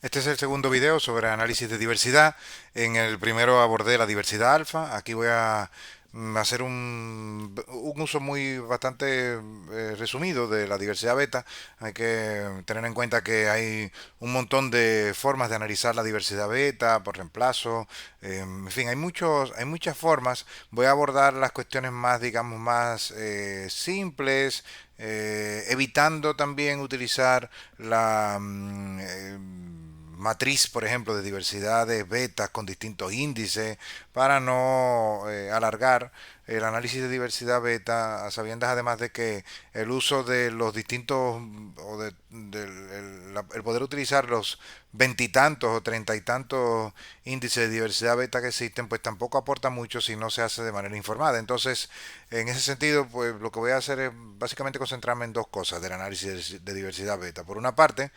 Este es el segundo video sobre análisis de diversidad. En el primero abordé la diversidad alfa. Aquí voy a hacer un uso muy bastante resumido de la diversidad beta. Hay que tener en cuenta que hay un montón de formas de analizar la diversidad beta por reemplazo. En fin, hay muchas formas. Voy a abordar las cuestiones más, digamos, más simples, evitando también utilizar la matriz, por ejemplo, de diversidad de betas con distintos índices para no alargar el análisis de diversidad beta, a sabiendas además de que el uso de los distintos, el poder utilizar los veintitantos o treinta y tantos índices de diversidad beta que existen, pues tampoco aporta mucho si no se hace de manera informada. Entonces, en ese sentido, pues lo que voy a hacer es básicamente concentrarme en dos cosas del análisis de diversidad beta. Por una parte,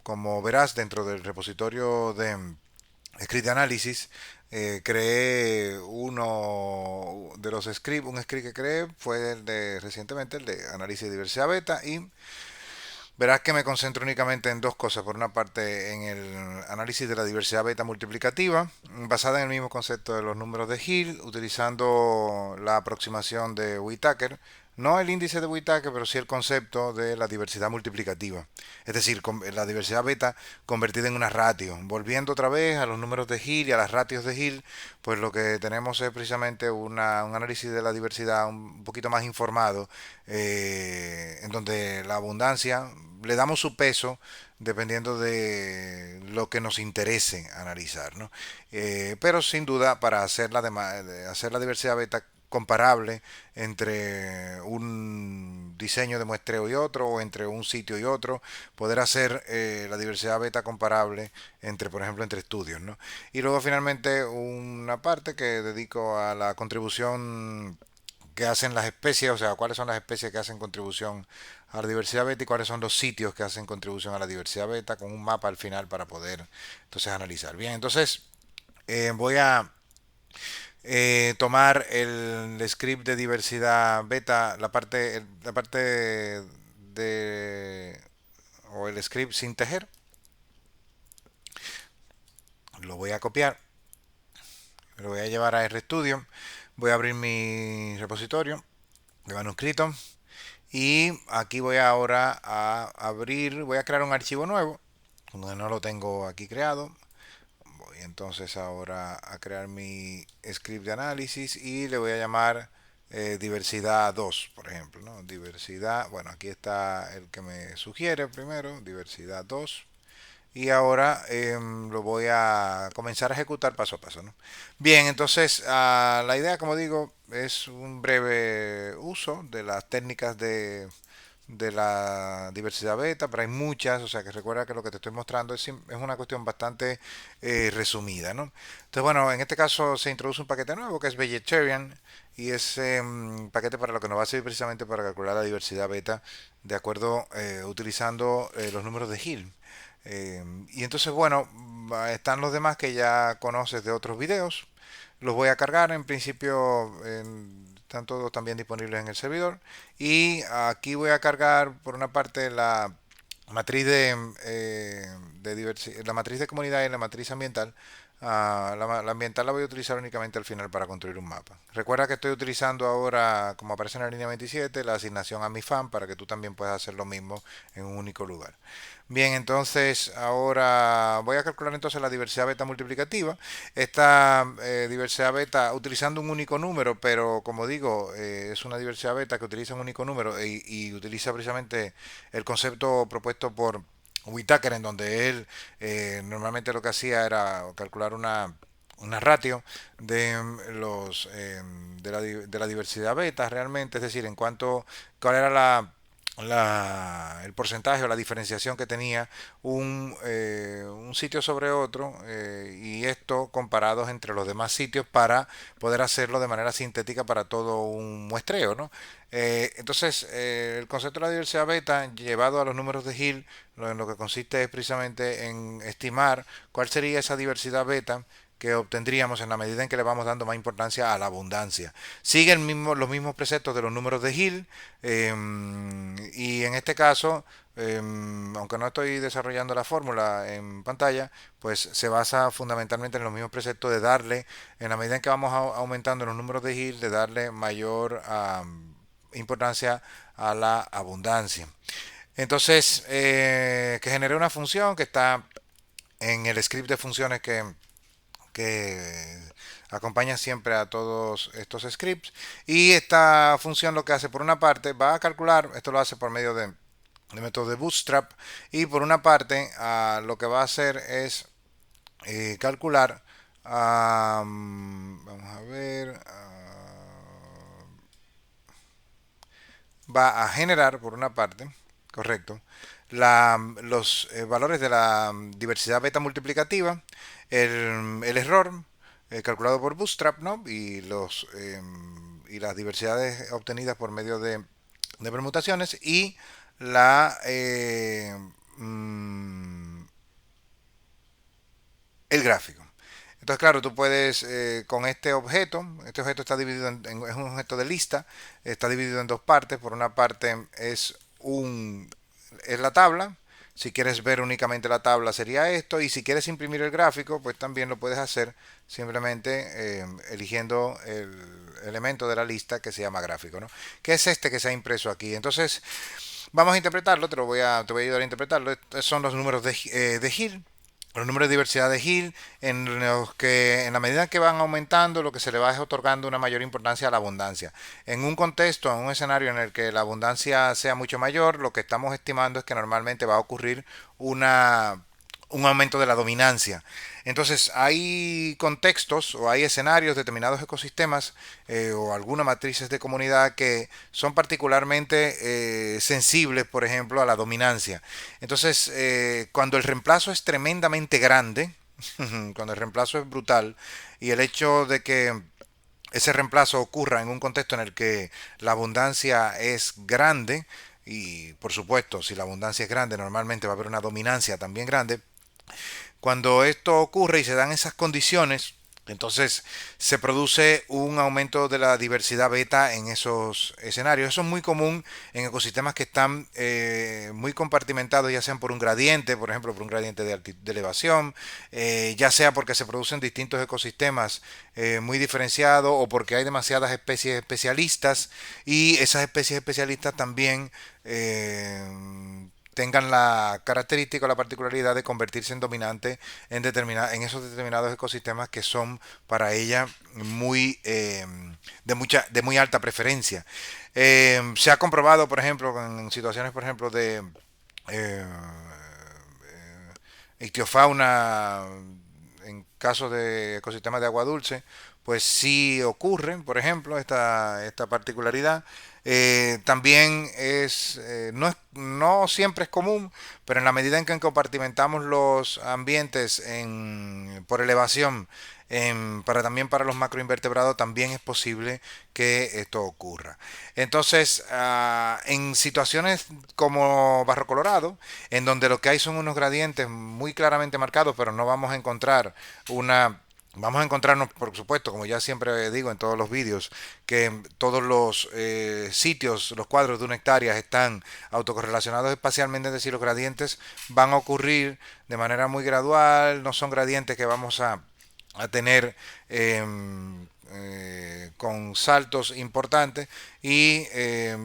como verás, dentro del repositorio de script de análisis, creé uno de los scripts, un script que creé fue el de recientemente, el de análisis de diversidad beta, y verás que me concentro únicamente en dos cosas. Por una parte, en el análisis de la diversidad beta multiplicativa, basada en el mismo concepto de los números de Hill, utilizando la aproximación de Whittaker. No el índice de Whittaker, pero sí el concepto de la diversidad multiplicativa. Es decir, la diversidad beta convertida en una ratio. Volviendo otra vez a los números de Hill y a las ratios de Hill, pues lo que tenemos es precisamente un análisis de la diversidad un poquito más informado, en donde la abundancia le damos su peso dependiendo de lo que nos interese analizar, ¿no? Pero sin duda, para hacer la diversidad beta comparable entre un diseño de muestreo y otro, o entre un sitio y otro, poder hacer la diversidad beta comparable entre, por ejemplo, entre estudios, ¿no? Y luego finalmente una parte que dedico a la contribución que hacen las especies, o sea, cuáles son las especies que hacen contribución a la diversidad beta y cuáles son los sitios que hacen contribución a la diversidad beta, con un mapa al final para poder entonces analizar. Bien, entonces voy a tomar el script de diversidad beta, la parte de, o el script sin tejer, lo voy a copiar, lo voy a llevar a RStudio, voy a abrir mi repositorio de manuscrito. Y aquí voy ahora a abrir, voy a crear un archivo nuevo, donde no lo tengo aquí creado. Voy entonces ahora a crear mi script de análisis y le voy a llamar diversidad 2, por ejemplo, ¿no? Diversidad, bueno, aquí está el que me sugiere primero, diversidad 2. Y ahora lo voy a comenzar a ejecutar paso a paso, ¿no? Bien, entonces la idea, como digo, es un breve uso de las técnicas de la diversidad beta, pero hay muchas, o sea que recuerda que lo que te estoy mostrando es una cuestión bastante resumida, ¿no? Entonces, bueno, en este caso se introduce un paquete nuevo que es Vegetarian, y ese paquete para lo que nos va a servir precisamente para calcular la diversidad beta de acuerdo, utilizando los números de Hill. Y entonces, bueno, están los demás que ya conoces de otros videos. Los voy a cargar, en principio están todos también disponibles en el servidor. Y aquí voy a cargar por una parte la matriz la matriz de comunidad y la matriz ambiental. La ambiental la voy a utilizar únicamente al final para construir un mapa. Recuerda que estoy utilizando ahora, como aparece en la línea 27, la asignación a mi fan para que tú también puedas hacer lo mismo en un único lugar. Bien, entonces ahora voy a calcular entonces la diversidad beta multiplicativa. Esta diversidad beta utilizando un único número, pero como digo, es una diversidad beta que utiliza un único número y utiliza precisamente el concepto propuesto por Whittaker, en donde él normalmente lo que hacía era calcular una ratio de de la diversidad beta realmente, es decir, en cuanto cuál era el porcentaje o la diferenciación que tenía un sitio sobre otro, y esto comparados entre los demás sitios para poder hacerlo de manera sintética para todo un muestreo, ¿no? Entonces, el concepto de la diversidad beta llevado a los números de Hill, en lo que consiste es precisamente en estimar cuál sería esa diversidad beta que obtendríamos en la medida en que le vamos dando más importancia a la abundancia. Siguen los mismos preceptos de los números de Hill, y en este caso, aunque no estoy desarrollando la fórmula en pantalla, pues se basa fundamentalmente en los mismos preceptos de darle, en la medida en que vamos aumentando los números de Hill, de darle mayor importancia a la abundancia. Entonces, que generé una función que está en el script de funciones que acompaña siempre a todos estos scripts. Y esta función lo que hace, por una parte, va a calcular, esto lo hace por medio de método de Bootstrap, y por una parte, lo que va a hacer es calcular, vamos a ver, va a generar, por una parte, correcto, los valores de la diversidad beta multiplicativa, el error calculado por Bootstrap, ¿no? Y las diversidades obtenidas por medio de permutaciones, y la el gráfico. Entonces, claro, tú puedes, con este objeto está dividido es un objeto de lista, está dividido en dos partes. Por una parte es la tabla. Si quieres ver únicamente la tabla sería esto, y si quieres imprimir el gráfico, pues también lo puedes hacer simplemente eligiendo el elemento de la lista que se llama gráfico, ¿no? Que es este que se ha impreso aquí. Entonces, vamos a interpretarlo, te voy a ayudar a interpretarlo. Estos son los números de Hill, los números de diversidad de Hill, en los que en la medida que van aumentando, lo que se le va es otorgando una mayor importancia a la abundancia. En un contexto, en un escenario en el que la abundancia sea mucho mayor, lo que estamos estimando es que normalmente va a ocurrir un aumento de la dominancia. Entonces, hay contextos o hay escenarios, determinados ecosistemas o algunas matrices de comunidad que son particularmente sensibles, por ejemplo, a la dominancia. Entonces, cuando el reemplazo es tremendamente grande, cuando el reemplazo es brutal, y el hecho de que ese reemplazo ocurra en un contexto en el que la abundancia es grande, y por supuesto, si la abundancia es grande, normalmente va a haber una dominancia también grande. Cuando esto ocurre y se dan esas condiciones, entonces se produce un aumento de la diversidad beta en esos escenarios. Eso es muy común en ecosistemas que están muy compartimentados, ya sean por un gradiente, por ejemplo, por un gradiente de elevación, ya sea porque se producen distintos ecosistemas muy diferenciados, o porque hay demasiadas especies especialistas, y esas especies especialistas también tengan la característica o la particularidad de convertirse en dominante en esos determinados ecosistemas que son para ella de muy alta preferencia. Se ha comprobado, por ejemplo, en situaciones, por ejemplo, de eh, ictiofauna, en casos de ecosistemas de agua dulce, pues sí ocurren, por ejemplo, esta particularidad. También no siempre es común, pero en la medida en que compartimentamos los ambientes por elevación, también para los macroinvertebrados, también es posible que esto ocurra. Entonces, en situaciones como Barro Colorado, en donde lo que hay son unos gradientes muy claramente marcados, pero no vamos a encontrar una... Vamos a encontrarnos, por supuesto, como ya siempre digo en todos los vídeos, que todos los sitios, los cuadros de una hectárea están autocorrelacionados espacialmente, es decir, los gradientes van a ocurrir de manera muy gradual, no son gradientes que vamos a tener con saltos importantes, y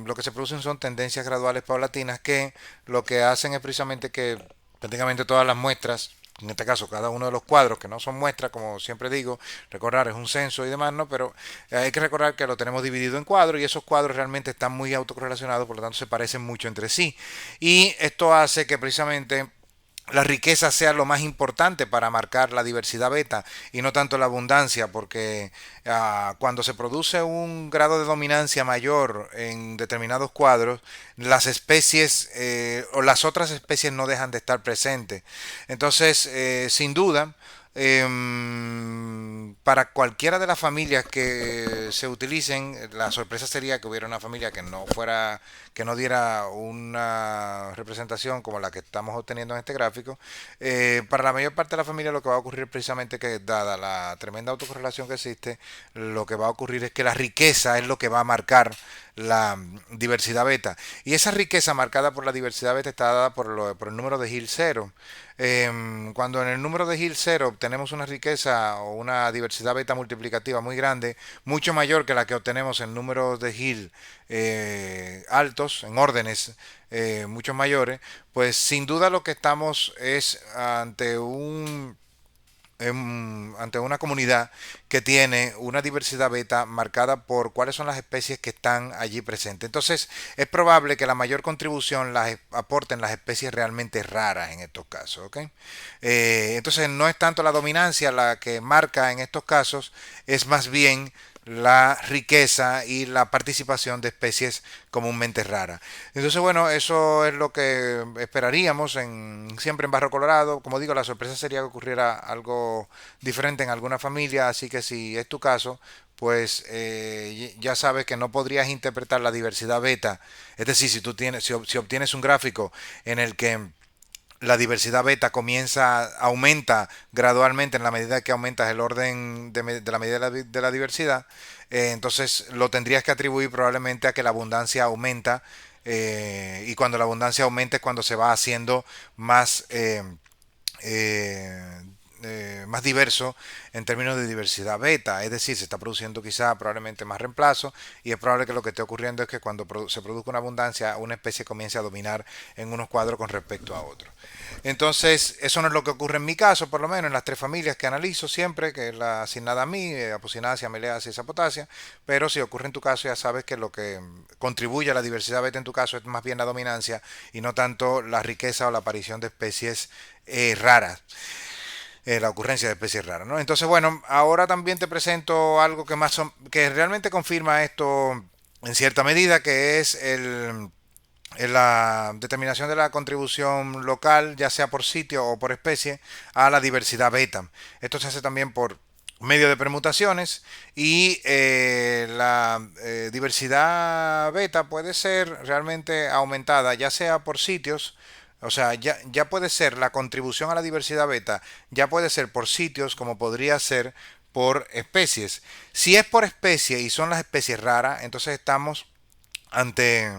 lo que se producen son tendencias graduales paulatinas que lo que hacen es precisamente que prácticamente todas las muestras, en este caso cada uno de los cuadros, que no son muestras, como siempre digo, recordar es un censo y demás, ¿no? Pero hay que recordar que lo tenemos dividido en cuadros, y esos cuadros realmente están muy autocorrelacionados, por lo tanto se parecen mucho entre sí. Y esto hace que precisamente la riqueza sea lo más importante para marcar la diversidad beta, y no tanto la abundancia, porque cuando se produce un grado de dominancia mayor en determinados cuadros, las especies o las otras especies no dejan de estar presentes. Entonces, sin duda, para cualquiera de las familias que se utilicen, la sorpresa sería que hubiera una familia que no fuera, que no diera una representación como la que estamos obteniendo en este gráfico. Para la mayor parte de la familia lo que va a ocurrir precisamente que dada la tremenda autocorrelación que existe, lo que va a ocurrir es que la riqueza es lo que va a marcar la diversidad beta. Y esa riqueza marcada por la diversidad beta está dada por el número de Hill cero. Cuando en el número de Hill cero obtenemos una riqueza o una diversidad beta multiplicativa muy grande, mucho mayor que la que obtenemos en números de Hill altos, en órdenes mucho mayores, pues sin duda lo que estamos es ante una comunidad que tiene una diversidad beta marcada por cuáles son las especies que están allí presentes. Entonces, es probable que la mayor contribución la aporten las especies realmente raras en estos casos. ¿Ok? Entonces, no es tanto la dominancia la que marca en estos casos, es más bien la riqueza y la participación de especies comúnmente raras. Entonces, bueno, eso es lo que esperaríamos siempre en Barro Colorado. Como digo, la sorpresa sería que ocurriera algo diferente en alguna familia, así que si es tu caso, pues ya sabes que no podrías interpretar la diversidad beta. Es decir, si obtienes un gráfico en el que la diversidad beta aumenta gradualmente en la medida que aumentas el orden de la medida de la diversidad, entonces lo tendrías que atribuir probablemente a que la abundancia aumenta, y cuando la abundancia aumenta es cuando se va haciendo más, eh, más diverso en términos de diversidad beta, es decir, se está produciendo quizá probablemente más reemplazo y es probable que lo que esté ocurriendo es que cuando se produzca una abundancia, una especie comience a dominar en unos cuadros con respecto a otros. Entonces, eso no es lo que ocurre en mi caso, por lo menos en las tres familias que analizo siempre, que es la asignada a mí, apocinaceae, ameleaceae y sapotaceae, pero si ocurre en tu caso ya sabes que lo que contribuye a la diversidad beta en tu caso es más bien la dominancia y no tanto la riqueza o la aparición de especies raras, la ocurrencia de especies raras, ¿no? Entonces, bueno, ahora también te presento algo que realmente confirma esto en cierta medida, que es la determinación de la contribución local, ya sea por sitio o por especie, a la diversidad beta. Esto se hace también por medio de permutaciones y la diversidad beta puede ser realmente aumentada, ya sea por sitios, o sea, ya puede ser la contribución a la diversidad beta, ya puede ser por sitios como podría ser por especies. Si es por especie y son las especies raras, entonces estamos ante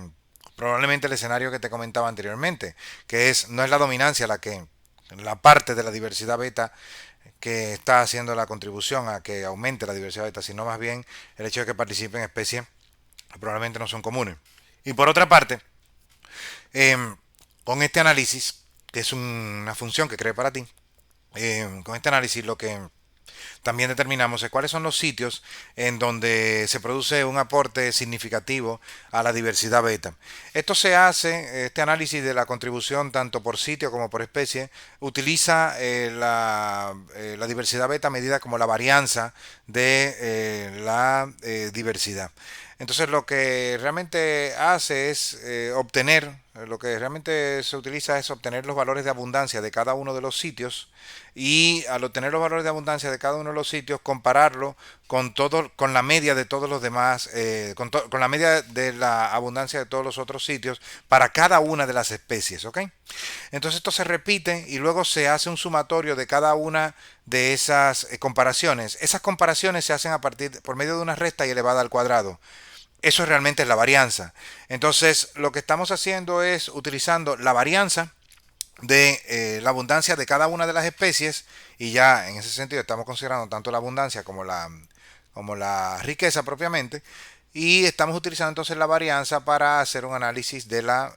probablemente el escenario que te comentaba anteriormente, que no es la dominancia la parte de la diversidad beta que está haciendo la contribución a que aumente la diversidad beta, sino más bien el hecho de que participen especies que probablemente no son comunes. Y por otra parte, eh, con este análisis, que es una función que cree para ti, con este análisis lo que también determinamos cuáles son los sitios en donde se produce un aporte significativo a la diversidad beta. Este análisis de la contribución tanto por sitio como por especie, utiliza la diversidad beta medida como la varianza de la diversidad. Entonces lo que realmente hace es lo que realmente se utiliza es obtener los valores de abundancia de cada uno de los sitios y al obtener los valores de abundancia de cada uno de los sitios compararlo con la media de todos los demás, con la media de la abundancia de todos los otros sitios para cada una de las especies, ¿ok? Entonces esto se repite y luego se hace un sumatorio de cada una de esas comparaciones. Esas comparaciones se hacen por medio de una resta y elevada al cuadrado. Eso realmente es la varianza. Entonces, lo que estamos haciendo es utilizando la varianza de la abundancia de cada una de las especies y ya en ese sentido estamos considerando tanto la abundancia como la riqueza propiamente y estamos utilizando entonces la varianza para hacer un análisis de la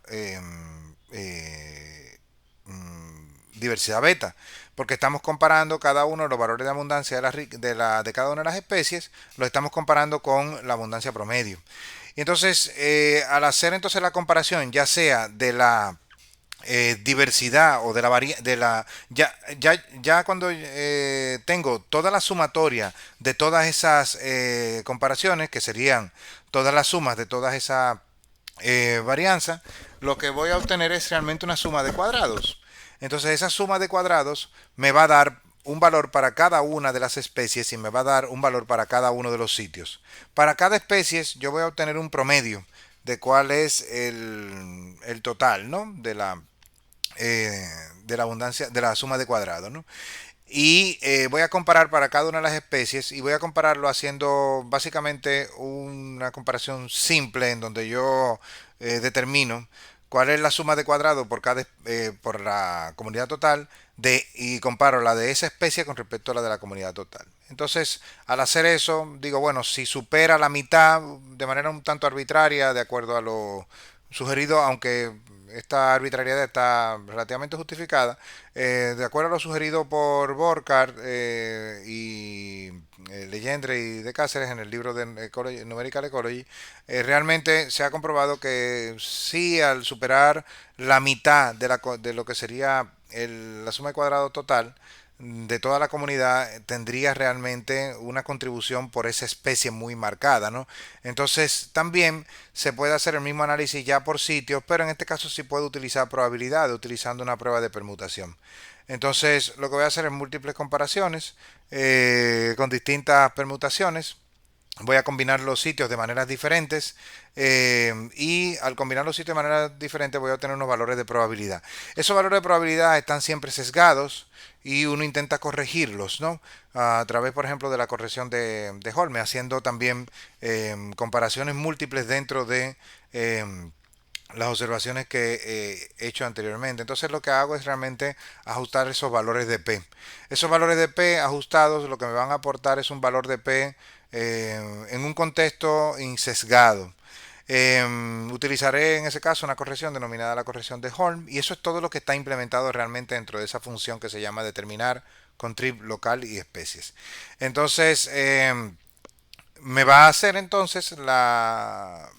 diversidad beta, porque estamos comparando cada uno de los valores de abundancia de cada una de las especies, lo estamos comparando con la abundancia promedio. Y entonces, al hacer entonces la comparación, ya sea de la diversidad o ya cuando tengo toda la sumatoria de todas esas comparaciones, que serían todas las sumas de todas esas varianzas, lo que voy a obtener es realmente una suma de cuadrados. Entonces esa suma de cuadrados me va a dar un valor para cada una de las especies y me va a dar un valor para cada uno de los sitios. Para cada especie yo voy a obtener un promedio de cuál es el total, ¿no? Eh, de la abundancia, de la suma de cuadrados, ¿no? Y voy a comparar para cada una de las especies y voy a compararlo haciendo básicamente una comparación simple en donde yo determino cuál es la suma de cuadrado por por la comunidad total y comparo la de esa especie con respecto a la de la comunidad total. Entonces, al hacer eso, digo, bueno, si supera la mitad de manera un tanto arbitraria, de acuerdo a lo sugerido, aunque esta arbitrariedad está relativamente justificada, de acuerdo a lo sugerido por Borchardt y Legendre y de Cáceres en el libro de Numerical Ecology, realmente se ha comprobado que sí, al superar la mitad de lo que sería la suma de cuadrado total de toda la comunidad, tendría realmente una contribución por esa especie muy marcada, ¿no? Entonces también se puede hacer el mismo análisis ya por sitios, pero en este caso sí puedo utilizar probabilidad utilizando una prueba de permutación. Entonces lo que voy a hacer es múltiples comparaciones con distintas permutaciones. Voy a combinar los sitios de maneras diferentes y al combinar los sitios de maneras diferentes voy a obtener unos valores de probabilidad. Esos valores de probabilidad están siempre sesgados y uno intenta corregirlos, ¿no? A través, por ejemplo, de la corrección de Holmes, haciendo también comparaciones múltiples dentro de las observaciones que he hecho anteriormente. Entonces lo que hago es realmente ajustar esos valores de P. Esos valores de P ajustados lo que me van a aportar es un valor de P en un contexto insesgado. Utilizaré en ese caso una corrección denominada la corrección de Holm y eso es todo lo que está implementado realmente dentro de esa función que se llama determinar contrib local y especies. Entonces, me va a hacer entonces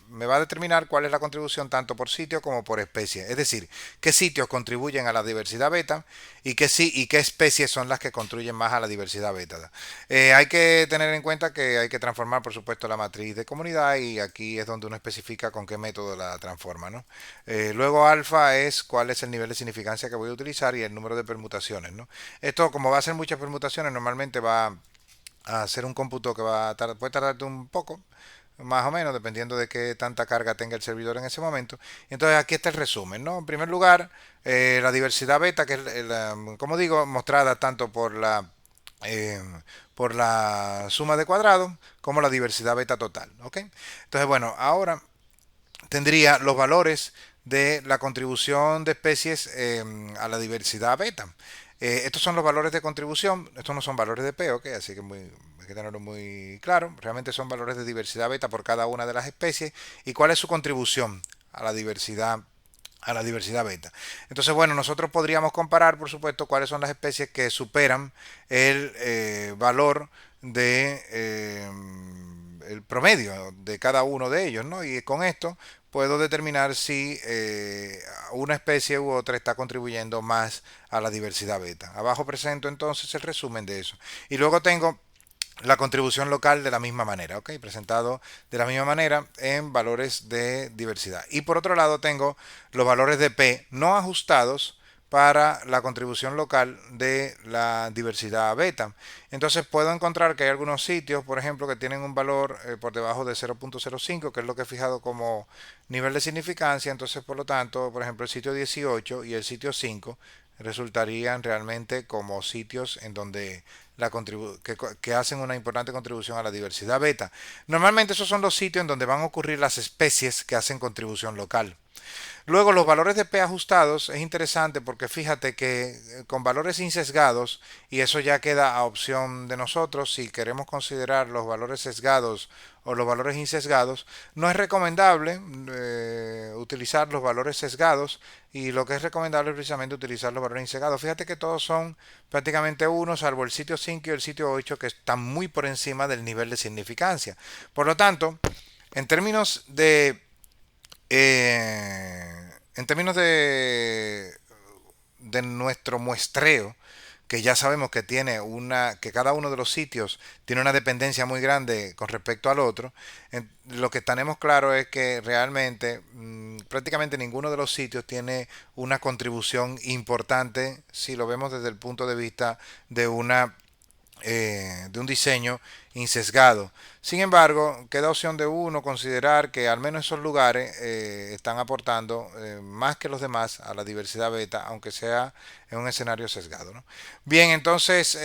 me va a determinar cuál es la contribución tanto por sitio como por especie, es decir, qué sitios contribuyen a la diversidad beta y qué especies son las que contribuyen más a la diversidad beta. Hay que tener en cuenta que hay que transformar por supuesto la matriz de comunidad y aquí es donde uno especifica con qué método la transforma, ¿no? Luego alfa es cuál es el nivel de significancia que voy a utilizar y el número de permutaciones, ¿no? Esto como va a ser muchas permutaciones normalmente va a hacer un cómputo que puede tardarte un poco, más o menos, dependiendo de qué tanta carga tenga el servidor en ese momento. Entonces aquí está el resumen, ¿no? En primer lugar, la diversidad beta, que es, como digo, mostrada tanto eh, por la suma de cuadrados como la diversidad beta total, ¿ok? Entonces, bueno, ahora tendría los valores de la contribución de especies a la diversidad beta. Estos son los valores de contribución, estos no son valores de P, ¿ok? Así que hay que tenerlo muy claro. Realmente son valores de diversidad beta por cada una de las especies y cuál es su contribución a la diversidad beta. Entonces, bueno, nosotros podríamos comparar, por supuesto, cuáles son las especies que superan el valor de el promedio de cada uno de ellos, ¿no? Y con esto puedo determinar si una especie u otra está contribuyendo más a la diversidad beta. Abajo presento entonces el resumen de eso. Y luego tengo la contribución local de la misma manera, ¿ok? Presentado de la misma manera en valores de diversidad. Y por otro lado tengo los valores de P no ajustados para la contribución local de la diversidad beta. Entonces puedo encontrar que hay algunos sitios, por ejemplo, que tienen un valor por debajo de 0.05, que es lo que he fijado como nivel de significancia. Entonces, por lo tanto, por ejemplo, el sitio 18 y el sitio 5 resultarían realmente como sitios en donde que hacen una importante contribución a la diversidad beta. Normalmente esos son los sitios en donde van a ocurrir las especies que hacen contribución local. Luego los valores de P ajustados es interesante porque fíjate que con valores insesgados, y eso ya queda a opción de nosotros si queremos considerar los valores sesgados o los valores insesgados, no es recomendable utilizar los valores sesgados y lo que es recomendable es precisamente utilizar los valores insesgados. Fíjate que todos son prácticamente uno, salvo el sitio 5 y el sitio 8 que están muy por encima del nivel de significancia. Por lo tanto, en términos de en términos de nuestro muestreo, que ya sabemos que que cada uno de los sitios tiene una dependencia muy grande con respecto al otro. Lo que tenemos claro es que realmente prácticamente ninguno de los sitios tiene una contribución importante si lo vemos desde el punto de vista de de un diseño insesgado. Sin embargo, queda opción de uno considerar que al menos esos lugares están aportando más que los demás a la diversidad beta, aunque sea en un escenario sesgado, ¿no? Bien, entonces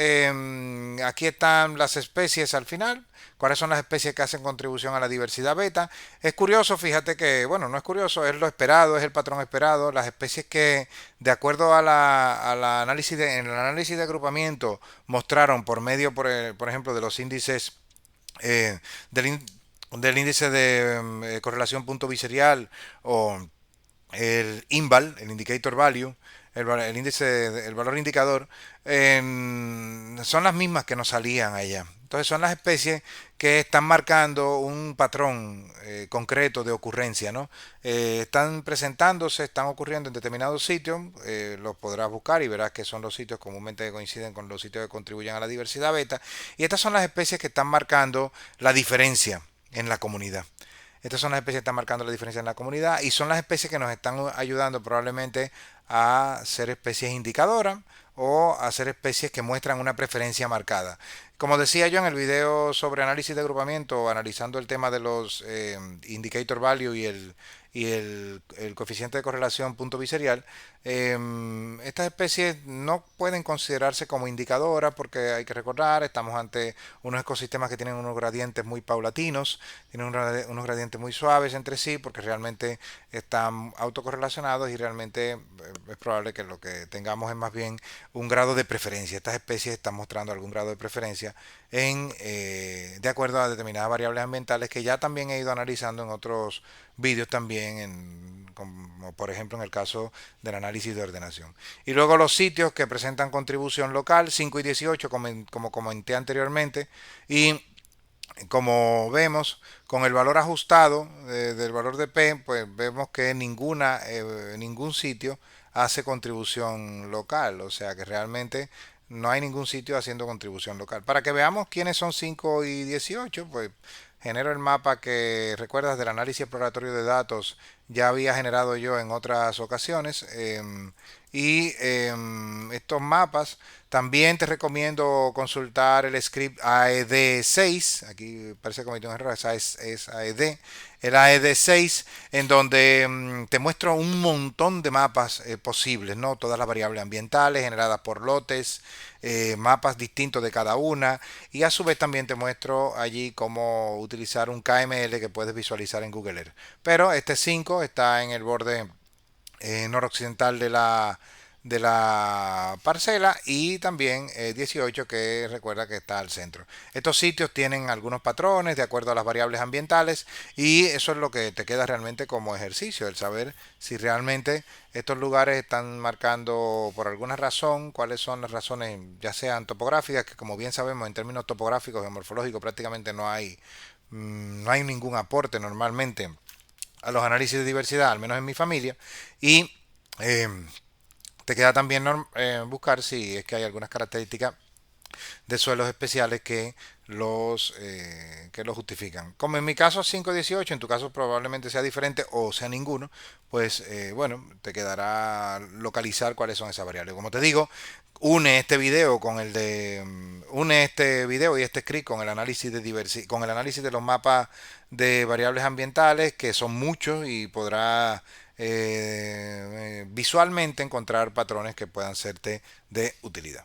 aquí están las especies al final. ¿Cuáles son las especies que hacen contribución a la diversidad beta? Es curioso, fíjate que, bueno, no es curioso, es lo esperado, es el patrón esperado. Las especies que, de acuerdo a la análisis en el análisis de agrupamiento, mostraron por medio, por ejemplo, de los índices eh, del, del índice de correlación punto biserial o el INVAL, el Indicator Value, el índice, el valor indicador, son las mismas que nos salían allá. Entonces son las especies que están marcando un patrón concreto de ocurrencia, ¿no? Están presentándose, están ocurriendo en determinados sitios, los podrás buscar y verás que son los sitios comúnmente que coinciden con los sitios que contribuyen a la diversidad beta. Y estas son las especies que están marcando la diferencia en la comunidad. Estas son las especies que están marcando la diferencia en la comunidad y son las especies que nos están ayudando probablemente a ser especies indicadoras o a ser especies que muestran una preferencia marcada. Como decía yo en el video sobre análisis de agrupamiento, analizando el tema de los indicator value el coeficiente de correlación punto biserial, estas especies no pueden considerarse como indicadoras porque hay que recordar, estamos ante unos ecosistemas que tienen unos gradientes muy paulatinos, tienen unos gradientes muy suaves entre sí porque realmente están autocorrelacionados y realmente es probable que lo que tengamos es más bien un grado de preferencia. Estas especies están mostrando algún grado de preferencia de acuerdo a determinadas variables ambientales que ya también he ido analizando en otros vídeos también, como por ejemplo en el caso del análisis de ordenación. Y luego los sitios que presentan contribución local, 5 y 18, como comenté anteriormente, y como vemos, con el valor ajustado del valor de P, pues vemos que ningún sitio hace contribución local, o sea que realmente no hay ningún sitio haciendo contribución local. Para que veamos quiénes son 5 y 18, pues genero el mapa que recuerdas del análisis exploratorio de datos, ya había generado yo en otras ocasiones. Estos mapas también te recomiendo consultar el script AED6. Aquí parece que cometí un error, es AED. El AED6, en donde te muestro un montón de mapas posibles, ¿no? Todas las variables ambientales generadas por lotes, mapas distintos de cada una. Y a su vez también te muestro allí cómo utilizar un KML que puedes visualizar en Google Earth. Pero este 5 está en el borde noroccidental de la parcela y también 18 que recuerda que está al centro. Estos sitios tienen algunos patrones de acuerdo a las variables ambientales y eso es lo que te queda realmente como ejercicio, el saber si realmente estos lugares están marcando por alguna razón, cuáles son las razones ya sean topográficas, que como bien sabemos en términos topográficos y morfológicos prácticamente no hay ningún aporte normalmente a los análisis de diversidad, al menos en mi familia, y eh, te queda también buscar si es que hay algunas características de suelos especiales que los justifican. Como en mi caso 518, en tu caso probablemente sea diferente o sea ninguno, pues bueno, te quedará localizar cuáles son esas variables. Como te digo, une este video y este script con el análisis con el análisis de los mapas de variables ambientales, que son muchos y podrás visualmente encontrar patrones que puedan serte de utilidad.